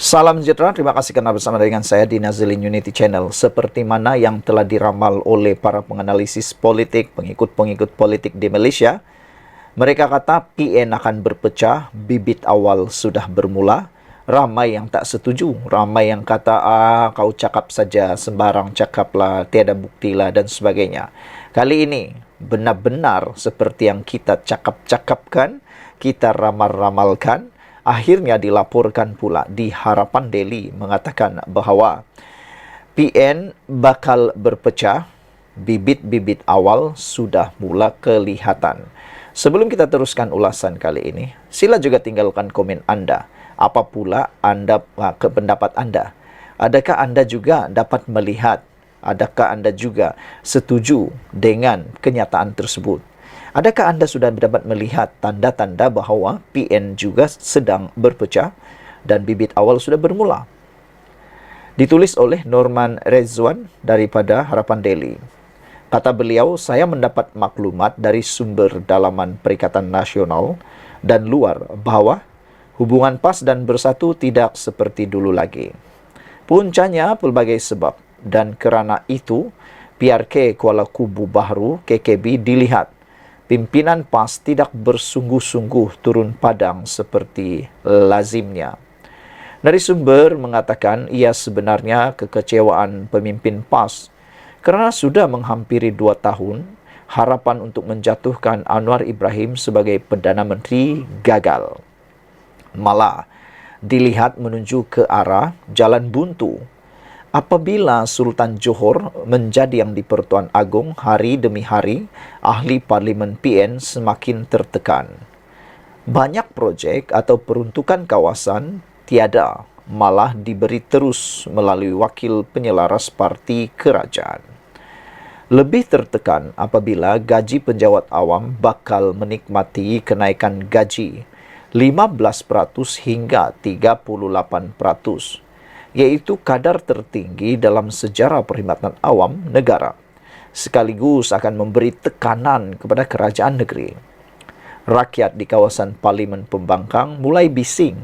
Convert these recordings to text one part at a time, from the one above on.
Salam sejahtera, terima kasih karena bersama dengan saya di Nazilin Unity Channel. Seperti mana yang telah diramal oleh para penganalisis politik, pengikut-pengikut politik di Malaysia, mereka kata PN akan berpecah, bibit awal sudah bermula. Ramai yang tak setuju, ramai yang kata, kau cakap saja, sembarang cakaplah, tiada buktilah dan sebagainya. Kali ini, benar-benar seperti yang kita cakap-cakapkan, kita ramal-ramalkan, akhirnya dilaporkan pula di Harapan Daily mengatakan bahawa PN bakal berpecah, bibit-bibit awal sudah mula kelihatan. Sebelum kita teruskan ulasan kali ini, sila juga tinggalkan komen anda. Apa pula pendapat anda? Adakah anda juga dapat melihat? Adakah anda juga setuju dengan kenyataan tersebut? Adakah anda sudah dapat melihat tanda-tanda bahawa PN juga sedang berpecah dan bibit awal sudah bermula? Ditulis oleh Norman Rezwan daripada Harapan Daily. Kata beliau, saya mendapat maklumat dari sumber dalaman Perikatan Nasional dan luar bahawa hubungan PAS dan Bersatu tidak seperti dulu lagi. Puncanya pelbagai sebab, dan kerana itu PRK Kuala Kubu Bahru KKB dilihat pimpinan PAS tidak bersungguh-sungguh turun padang seperti lazimnya. Dari sumber mengatakan ia sebenarnya kekecewaan pemimpin PAS kerana sudah menghampiri 2 tahun harapan untuk menjatuhkan Anwar Ibrahim sebagai Perdana Menteri gagal. Malah dilihat menuju ke arah jalan buntu apabila Sultan Johor menjadi yang di-Pertuan Agong hari demi hari, ahli Parlimen PN semakin tertekan. Banyak projek atau peruntukan kawasan tiada, malah diberi terus melalui wakil penyelaras parti kerajaan. Lebih tertekan apabila gaji penjawat awam bakal menikmati kenaikan gaji 15% hingga 38%. Iaitu kadar tertinggi dalam sejarah perkhidmatan awam negara, sekaligus akan memberi tekanan kepada kerajaan negeri. Rakyat di kawasan Parlimen Pembangkang mulai bising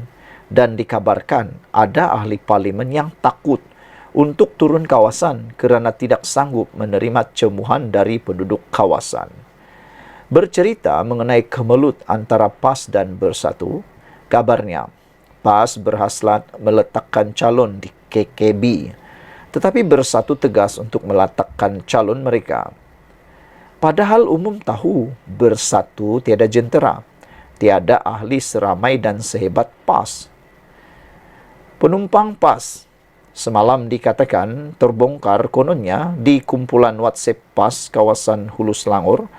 dan dikabarkan ada ahli parlimen yang takut untuk turun kawasan kerana tidak sanggup menerima cemuhan dari penduduk kawasan. Bercerita mengenai kemelut antara PAS dan Bersatu, kabarnya PAS berhasrat meletakkan calon di KKB, tetapi Bersatu tegas untuk meletakkan calon mereka. Padahal umum tahu Bersatu tiada jentera, tiada ahli seramai dan sehebat PAS. Penumpang PAS semalam dikatakan terbongkar kononnya di kumpulan WhatsApp PAS kawasan Hulu Selangor,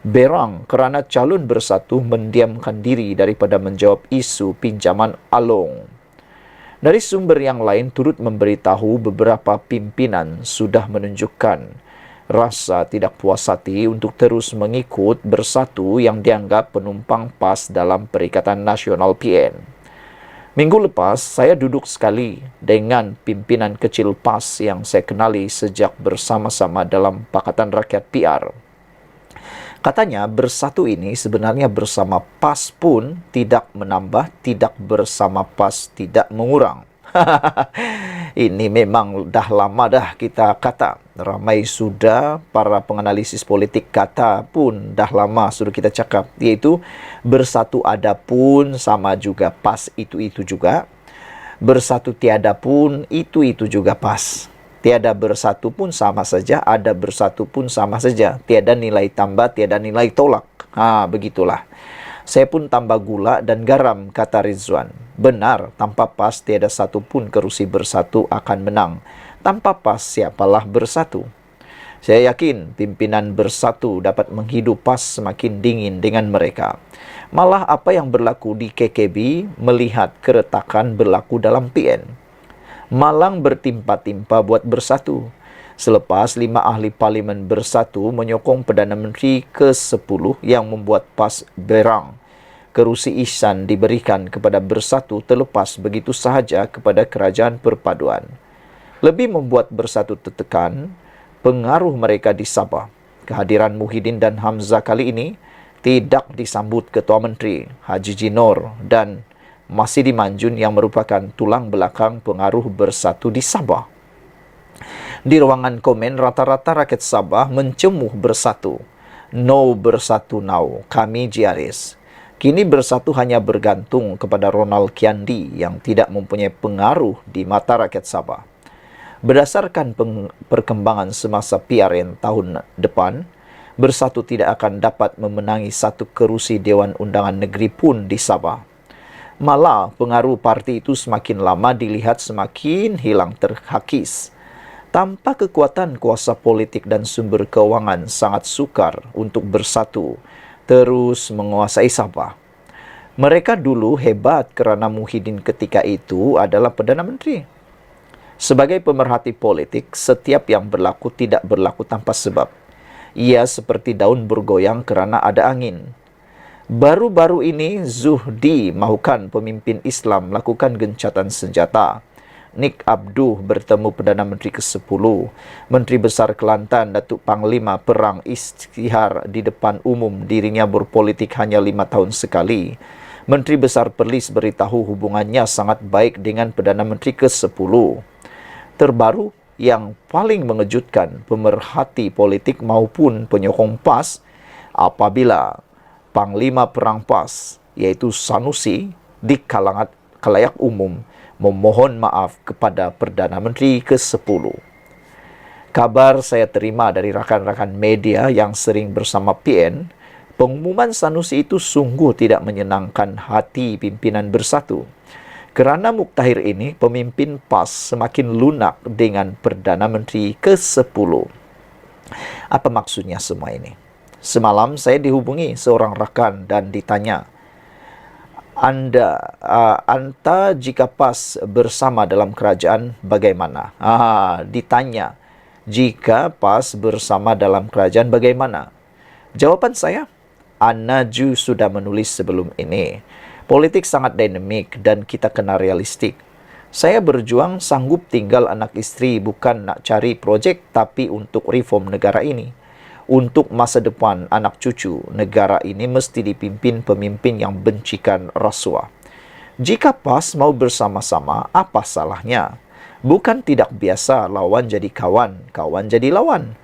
berang kerana calon Bersatu mendiamkan diri daripada menjawab isu pinjaman Along. Dari sumber yang lain turut memberitahu beberapa pimpinan sudah menunjukkan rasa tidak puas hati untuk terus mengikut Bersatu yang dianggap penumpang PAS dalam Perikatan Nasional PN. Minggu lepas, saya duduk sekali dengan pimpinan kecil PAS yang saya kenali sejak bersama-sama dalam Pakatan Rakyat PR. Katanya Bersatu ini sebenarnya bersama PAS pun tidak menambah, tidak bersama PAS tidak mengurang. Ini memang dah lama dah kita kata. Ramai sudah para penganalisis politik kata pun dah lama sudah kita cakap. Iaitu Bersatu ada pun sama juga PAS itu juga. Bersatu tiada pun itu juga PAS. Tiada Bersatu pun sama saja, ada Bersatu pun sama saja. Tiada nilai tambah, tiada nilai tolak. Begitulah. Saya pun tambah gula dan garam, kata Rizwan. Benar, tanpa PAS tiada satu pun kerusi Bersatu akan menang. Tanpa PAS siapalah Bersatu? Saya yakin pimpinan Bersatu dapat menghidup PAS semakin dingin dengan mereka. Malah apa yang berlaku di KKB melihat keretakan berlaku dalam PN. Malang bertimpa-timpa buat Bersatu. Selepas 5 ahli parlimen Bersatu menyokong Perdana Menteri ke-10 yang membuat PAS berang, kerusi Ihsan diberikan kepada Bersatu terlepas begitu sahaja kepada Kerajaan Perpaduan. Lebih membuat Bersatu tertekan, pengaruh mereka di Sabah. Kehadiran Muhyiddin dan Hamzah kali ini tidak disambut Ketua Menteri Haji Jinor dan Masih Manjun yang merupakan tulang belakang pengaruh bersatu di Sabah. Di ruangan komen, rata-rata rakyat Sabah mencemuh bersatu. No bersatu now, kami GRS. Kini bersatu hanya bergantung kepada Ronald Kiandi yang tidak mempunyai pengaruh di mata rakyat Sabah. Berdasarkan perkembangan semasa PRN tahun depan, bersatu tidak akan dapat memenangi satu kerusi Dewan Undangan Negeri pun di Sabah. Malah, pengaruh parti itu semakin lama dilihat semakin hilang terhakis. Tanpa kekuatan kuasa politik dan sumber keuangan sangat sukar untuk bersatu, terus menguasai Sabah. Mereka dulu hebat kerana Muhyiddin ketika itu adalah Perdana Menteri. Sebagai pemerhati politik, setiap yang berlaku tidak berlaku tanpa sebab. Ia seperti daun bergoyang kerana ada angin. Baru-baru ini, Zuhdi mahukan pemimpin Islam melakukan gencatan senjata. Nik Abduh bertemu Perdana Menteri ke-10, Menteri Besar Kelantan Datuk Panglima Perang Isytihar di depan umum dirinya berpolitik hanya 5 tahun sekali. Menteri Besar Perlis beritahu hubungannya sangat baik dengan Perdana Menteri ke-10. Terbaru, yang paling mengejutkan, pemerhati politik maupun penyokong PAS apabila Panglima Perang PAS, iaitu Sanusi, di khalayak umum memohon maaf kepada Perdana Menteri ke-10. Kabar saya terima dari rakan-rakan media yang sering bersama PN, pengumuman Sanusi itu sungguh tidak menyenangkan hati pimpinan bersatu. Kerana muktahir ini, pemimpin PAS semakin lunak dengan Perdana Menteri ke-10. Apa maksudnya semua ini? Semalam saya dihubungi seorang rakan dan ditanya, Anta jika PAS bersama dalam kerajaan bagaimana? Ditanya, jika PAS bersama dalam kerajaan bagaimana? Jawaban saya, Anaju sudah menulis sebelum ini. Politik sangat dinamik dan kita kena realistik. Saya berjuang sanggup tinggal anak isteri bukan nak cari projek tapi untuk reform negara ini. Untuk masa depan anak cucu, negara ini mesti dipimpin pemimpin yang bencikan rasuah. Jika PAS mau bersama-sama, apa salahnya? Bukan tidak biasa lawan jadi kawan, kawan jadi lawan.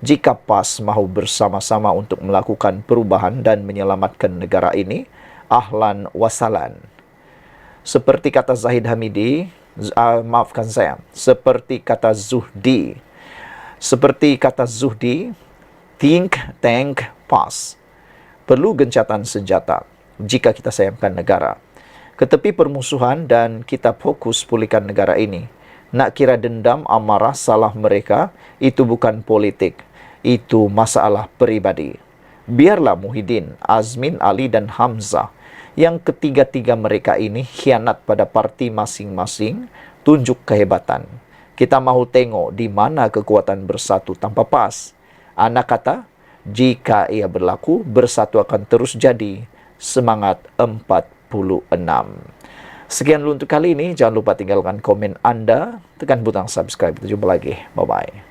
Jika PAS mahu bersama-sama untuk melakukan perubahan dan menyelamatkan negara ini, ahlan wasalan. Seperti kata Zahid Hamidi, maafkan saya, seperti kata Zuhdi, think tank PAS. Perlu gencatan senjata jika kita sayangkan negara. Ketepi permusuhan dan kita fokus pulihkan negara ini. Nak kira dendam, amarah, salah mereka, itu bukan politik. Itu masalah peribadi. Biarlah Muhyiddin, Azmin, Ali dan Hamzah, yang ketiga-tiga mereka ini khianat pada parti masing-masing, tunjuk kehebatan. Kita mahu tengok di mana kekuatan bersatu tanpa PAS. Anak kata, jika ia berlaku, bersatu akan terus jadi. Semangat 46. Sekian dulu untuk kali ini. Jangan lupa tinggalkan komen Anda. Tekan butang subscribe. Kita jumpa lagi. Bye-bye.